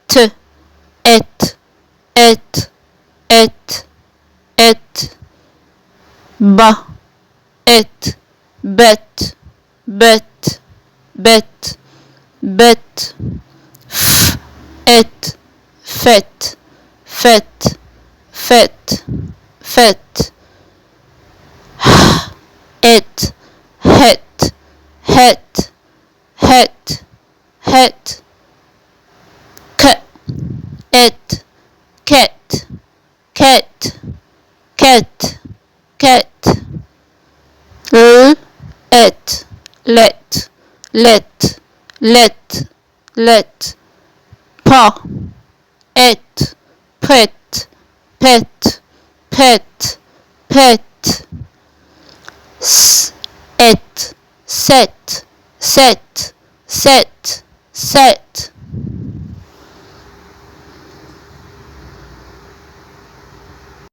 ت ات ات ات ات ب ات بت بت بت بت ف ات فت فت فت فت ات هت هت هت هت ك ات كت كت كت كت ل ات لت لت لت لت با ات بت بت بت بت س ات ست ست ست ست